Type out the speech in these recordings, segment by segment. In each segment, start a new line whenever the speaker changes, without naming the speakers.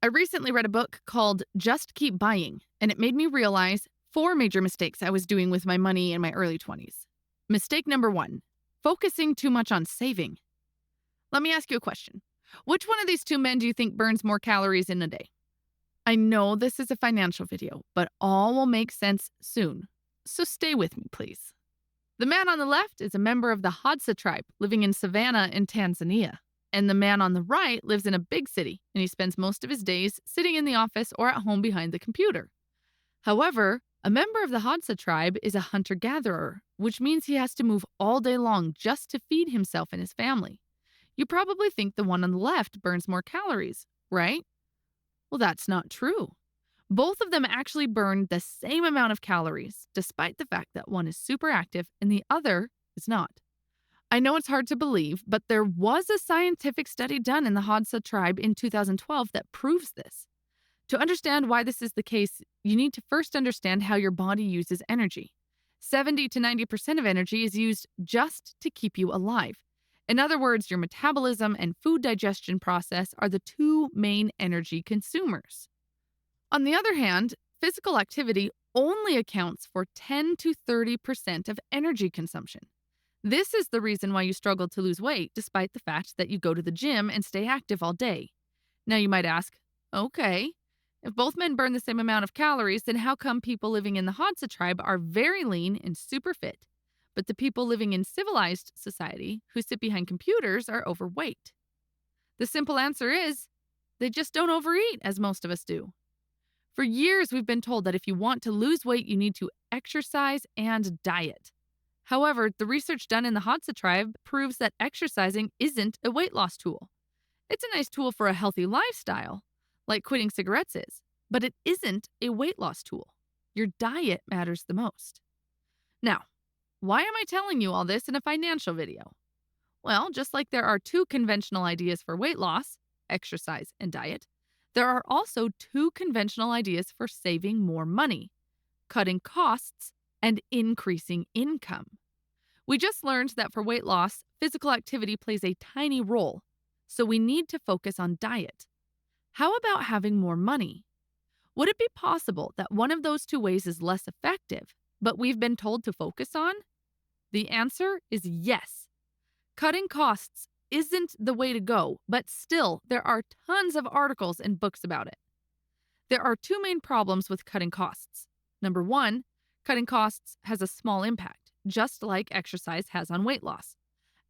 I recently read a book called Just Keep Buying, and it made me realize four major mistakes I was doing with my money in my early 20s. Mistake number one, focusing too much on saving. Let me ask you a question. Which one of these two men do you think burns more calories in a day? I know this is a financial video, but all will make sense soon. So stay with me, please. The man on the left is a member of the Hadza tribe living in Savannah in Tanzania. And the man on the right lives in a big city, and he spends most of his days sitting in the office or at home behind the computer. However, a member of the Hadza tribe is a hunter gatherer, which means he has to move all day long just to feed himself and his family. You probably think the one on the left burns more calories, right? Well, that's not true. Both of them actually burn the same amount of calories, despite the fact that one is super active and the other is not. I know it's hard to believe, but there was a scientific study done in the Hadza tribe in 2012 that proves this. To understand why this is the case, you need to first understand how your body uses energy. 70 to 90% of energy is used just to keep you alive. In other words, your metabolism and food digestion process are the two main energy consumers. On the other hand, physical activity only accounts for 10 to 30% of energy consumption. This is the reason why you struggle to lose weight despite the fact that you go to the gym and stay active all day. Now you might ask, okay, if both men burn the same amount of calories, then how come people living in the Hadza tribe are very lean and super fit, but the people living in civilized society who sit behind computers are overweight? The simple answer is they just don't overeat as most of us do. For years, we've been told that if you want to lose weight, you need to exercise and diet. However, the research done in the Hadza tribe proves that exercising isn't a weight loss tool. It's a nice tool for a healthy lifestyle, like quitting cigarettes is, but it isn't a weight loss tool. Your diet matters the most. Now, why am I telling you all this in a financial video? Well, just like there are two conventional ideas for weight loss, exercise and diet, there are also two conventional ideas for saving more money, cutting costs and increasing income. We just learned that for weight loss, physical activity plays a tiny role, so we need to focus on diet. How about having more money? Would it be possible that one of those two ways is less effective, but we've been told to focus on? The answer is yes. Cutting costs isn't the way to go, but still, there are tons of articles and books about it. There are two main problems with cutting costs. Number one, cutting costs has a small impact, just like exercise has on weight loss.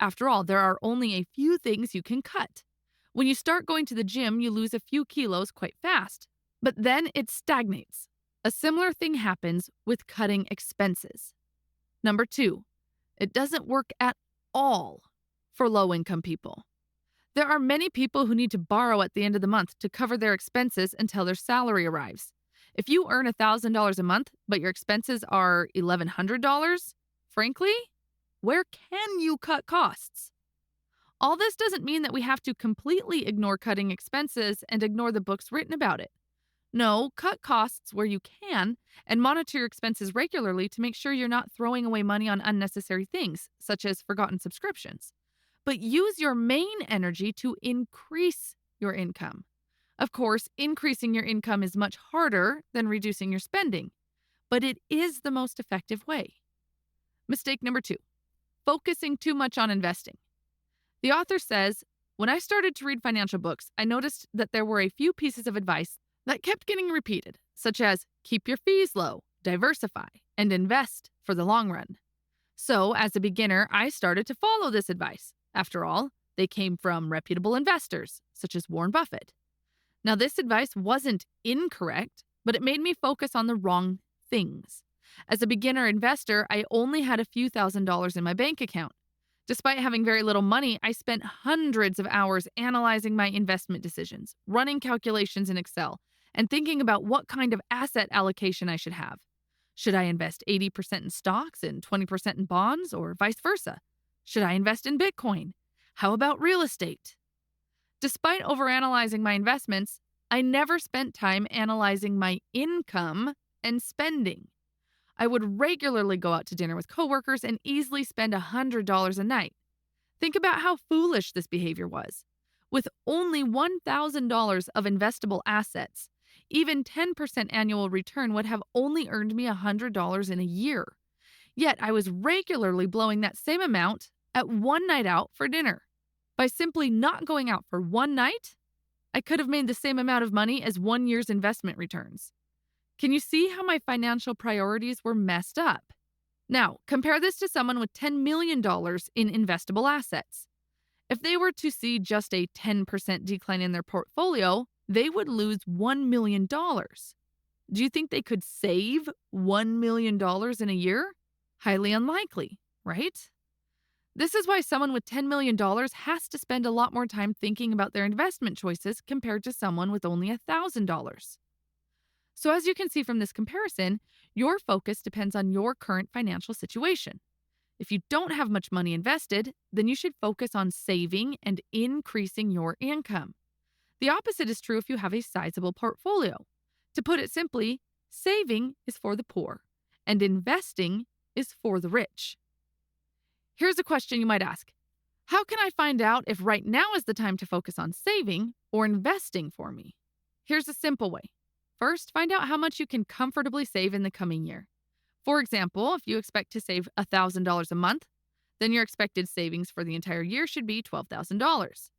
After all, there are only a few things you can cut. When you start going to the gym, you lose a few kilos quite fast, but then it stagnates. A similar thing happens with cutting expenses. Number two, it doesn't work at all for low-income people. There are many people who need to borrow at the end of the month to cover their expenses until their salary arrives. If you earn $1,000 a month, but your expenses are $1,100, frankly, where can you cut costs? All this doesn't mean that we have to completely ignore cutting expenses and ignore the books written about it. No, cut costs where you can and monitor your expenses regularly to make sure you're not throwing away money on unnecessary things, such as forgotten subscriptions. But use your main energy to increase your income. Of course, increasing your income is much harder than reducing your spending, but it is the most effective way. Mistake number two, focusing too much on investing. The author says, when I started to read financial books, I noticed that there were a few pieces of advice that kept getting repeated, such as keep your fees low, diversify, and invest for the long run. So, as a beginner, I started to follow this advice. After all, they came from reputable investors, such as Warren Buffett. Now, this advice wasn't incorrect, but it made me focus on the wrong things. As a beginner investor, I only had a few $1,000s in my bank account. Despite having very little money, I spent hundreds of hours analyzing my investment decisions, running calculations in Excel, and thinking about what kind of asset allocation I should have. Should I invest 80% in stocks and 20% in bonds, or vice versa? Should I invest in Bitcoin? How about real estate? Despite overanalyzing my investments, I never spent time analyzing my income and spending. I would regularly go out to dinner with coworkers and easily spend $100 a night. Think about how foolish this behavior was. With only $1,000 of investable assets, even 10% annual return would have only earned me $100 in a year. Yet I was regularly blowing that same amount at one night out for dinner. By simply not going out for one night, I could have made the same amount of money as 1 year's investment returns. Can you see how my financial priorities were messed up? Now, compare this to someone with $10 million in investable assets. If they were to see just a 10% decline in their portfolio, they would lose $1 million. Do you think they could save $1 million in a year? Highly unlikely, right? This is why someone with $10 million has to spend a lot more time thinking about their investment choices compared to someone with only $1,000. So, as you can see from this comparison, your focus depends on your current financial situation. If you don't have much money invested, then you should focus on saving and increasing your income. The opposite is true if you have a sizable portfolio. To put it simply, saving is for the poor, and investing is for the rich. Here's a question you might ask. How can I find out if right now is the time to focus on saving or investing for me? Here's a simple way. First, find out how much you can comfortably save in the coming year. For example, if you expect to save $1,000 a month, then your expected savings for the entire year should be $12,000.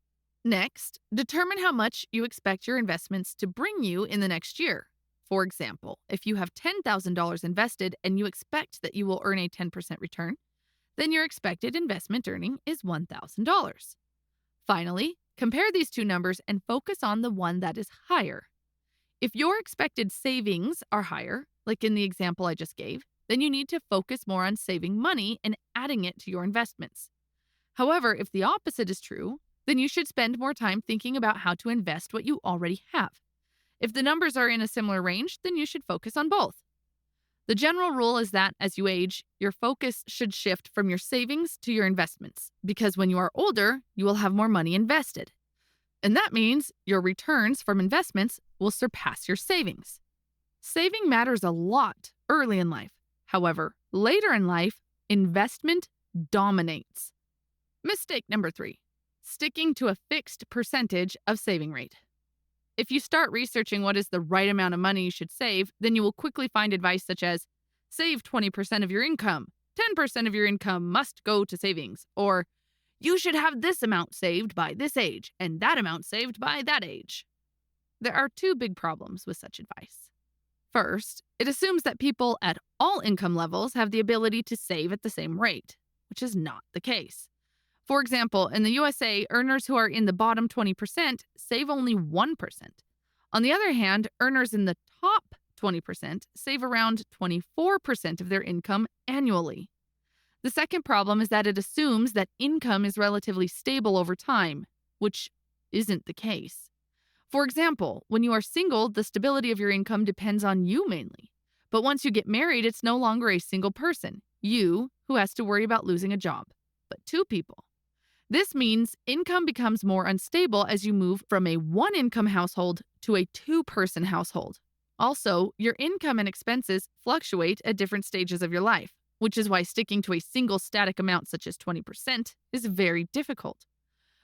Next, determine how much you expect your investments to bring you in the next year. For example, if you have $10,000 invested and you expect that you will earn a 10% return, then your expected investment earning is $1,000. Finally, compare these two numbers and focus on the one that is higher. If your expected savings are higher, like in the example I just gave, then you need to focus more on saving money and adding it to your investments. However, if the opposite is true, then you should spend more time thinking about how to invest what you already have. If the numbers are in a similar range, then you should focus on both. The general rule is that as you age, your focus should shift from your savings to your investments, because when you are older, you will have more money invested. And that means your returns from investments will surpass your savings. Saving matters a lot early in life. However, later in life, investment dominates. Mistake number 3, sticking to a fixed percentage of saving rate. If you start researching what is the right amount of money you should save, then you will quickly find advice such as, save 20% of your income, 10% of your income must go to savings, or you should have this amount saved by this age and that amount saved by that age. There are 2 big problems with such advice. First, it assumes that people at all income levels have the ability to save at the same rate, which is not the case. For example, in the USA, earners who are in the bottom 20% save only 1%. On the other hand, earners in the top 20% save around 24% of their income annually. The second problem is that it assumes that income is relatively stable over time, which isn't the case. For example, when you are single, the stability of your income depends on you mainly. But once you get married, it's no longer a single person, you, who has to worry about losing a job, but 2 people. This means income becomes more unstable as you move from a 1-income household to a 2-person household. Also, your income and expenses fluctuate at different stages of your life, which is why sticking to a single static amount such as 20% is very difficult.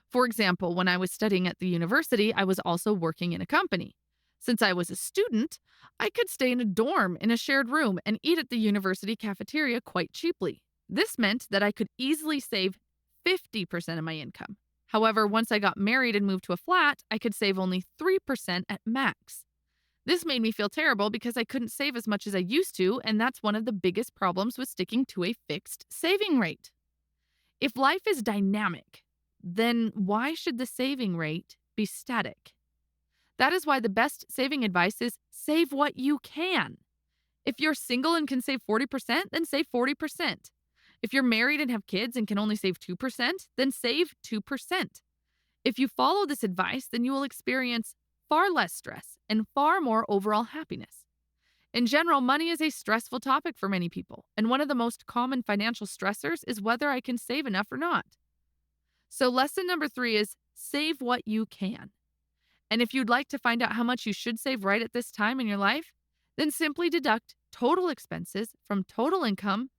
For example, when I was studying at the university, I was also working in a company. Since I was a student, I could stay in a dorm in a shared room and eat at the university cafeteria quite cheaply. This meant that I could easily save 50% of my income. However, once I got married and moved to a flat, I could save only 3% at max. This made me feel terrible because I couldn't save as much as I used to, and that's one of the biggest problems with sticking to a fixed saving rate. If life is dynamic, then why should the saving rate be static? That is why the best saving advice is save what you can. If you're single and can save 40%, then save 40%. If you're married and have kids and can only save 2%, then save 2%. If you follow this advice, then you will experience far less stress and far more overall happiness. In general, money is a stressful topic for many people, and one of the most common financial stressors is whether I can save enough or not. So lesson number 3 is save what you can. And if you'd like to find out how much you should save right at this time in your life, then simply deduct total expenses from total income,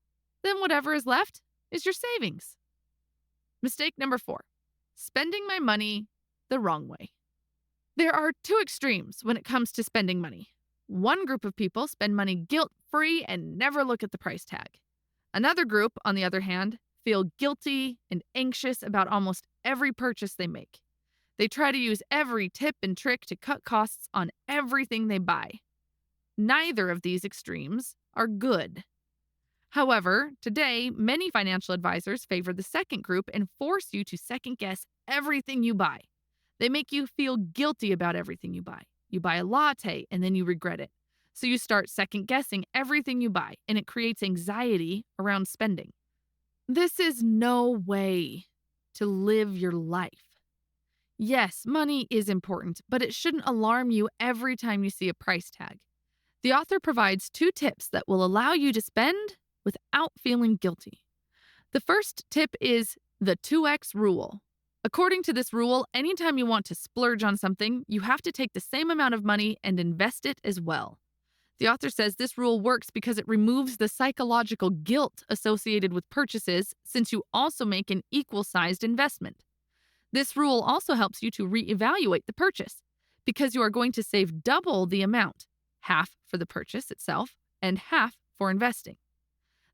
then whatever is left is your savings. Mistake number 4, spending my money the wrong way. There are two extremes when it comes to spending money. One group of people spend money guilt-free and never look at the price tag. Another group, on the other hand, feel guilty and anxious about almost every purchase they make. They try to use every tip and trick to cut costs on everything they buy. Neither of these extremes are good. However, today, many financial advisors favor the second group and force you to second-guess everything you buy. They make you feel guilty about everything you buy. You buy a latte and then you regret it. So you start second-guessing everything you buy, and it creates anxiety around spending. This is no way to live your life. Yes, money is important, but it shouldn't alarm you every time you see a price tag. The author provides 2 tips that will allow you to spend without feeling guilty. The first tip is the 2x rule. According to this rule, anytime you want to splurge on something, you have to take the same amount of money and invest it as well. The author says this rule works because it removes the psychological guilt associated with purchases, since you also make an equal-sized investment. This rule also helps you to reevaluate the purchase, because you are going to save double the amount, half for the purchase itself and half for investing.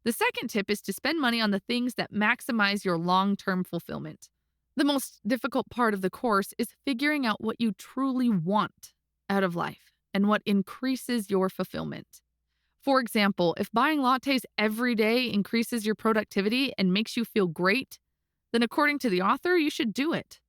The second tip is to spend money on the things that maximize your long-term fulfillment. The most difficult part of the course is figuring out what you truly want out of life and what increases your fulfillment. For example, if buying lattes every day increases your productivity and makes you feel great, then according to the author, you should do it.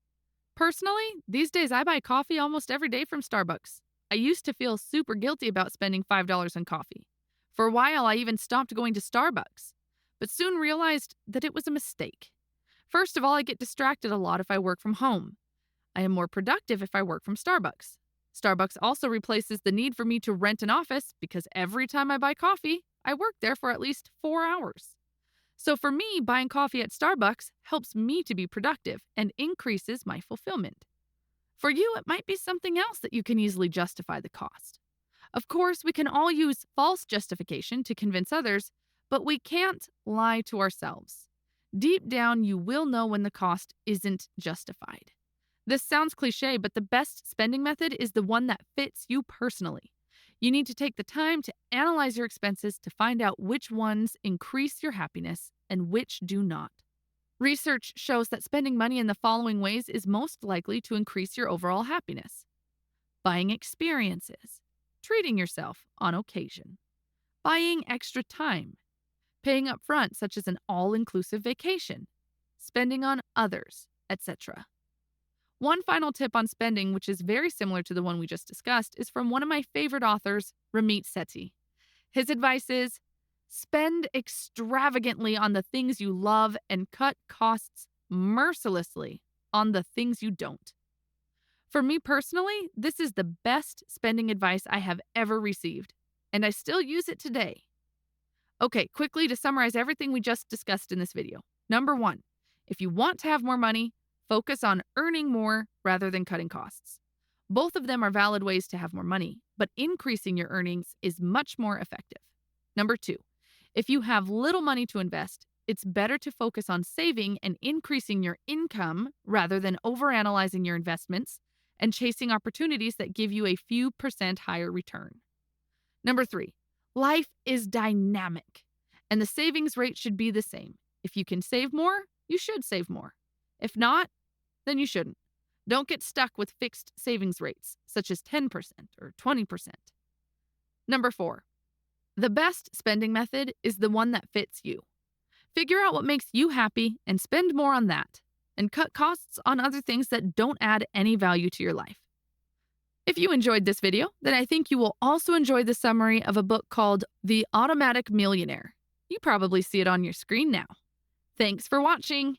Personally, these days I buy coffee almost every day from Starbucks. I used to feel super guilty about spending $5 on coffee. For a while, I even stopped going to Starbucks, but soon realized that it was a mistake. First of all, I get distracted a lot if I work from home. I am more productive if I work from Starbucks. Starbucks also replaces the need for me to rent an office because every time I buy coffee, I work there for at least 4 hours. So for me, buying coffee at Starbucks helps me to be productive and increases my fulfillment. For you, it might be something else that you can easily justify the cost. Of course, we can all use false justification to convince others, but we can't lie to ourselves. Deep down, you will know when the cost isn't justified. This sounds cliche, but the best spending method is the one that fits you personally. You need to take the time to analyze your expenses to find out which ones increase your happiness and which do not. Research shows that spending money in the following ways is most likely to increase your overall happiness: buying experiences, treating yourself on occasion, buying extra time, paying up front, such as an all-inclusive vacation, spending on others, etc. One final tip on spending, which is very similar to the one we just discussed, is from one of my favorite authors, Ramit Sethi. His advice is, spend extravagantly on the things you love and cut costs mercilessly on the things you don't. For me personally, this is the best spending advice I have ever received, and I still use it today. Okay, quickly to summarize everything we just discussed in this video. Number 1, if you want to have more money, focus on earning more rather than cutting costs. Both of them are valid ways to have more money, but increasing your earnings is much more effective. Number 2, if you have little money to invest, it's better to focus on saving and increasing your income rather than overanalyzing your investments and chasing opportunities that give you a few % higher return. Number 3, life is dynamic, and the savings rate should be the same. If you can save more, you should save more. If not, then you shouldn't. Don't get stuck with fixed savings rates, such as 10% or 20%. Number 4, the best spending method is the one that fits you. Figure out what makes you happy and spend more on that, and cut costs on other things that don't add any value to your life. If you enjoyed this video, then I think you will also enjoy the summary of a book called The Automatic Millionaire. You probably see it on your screen now. Thanks for watching.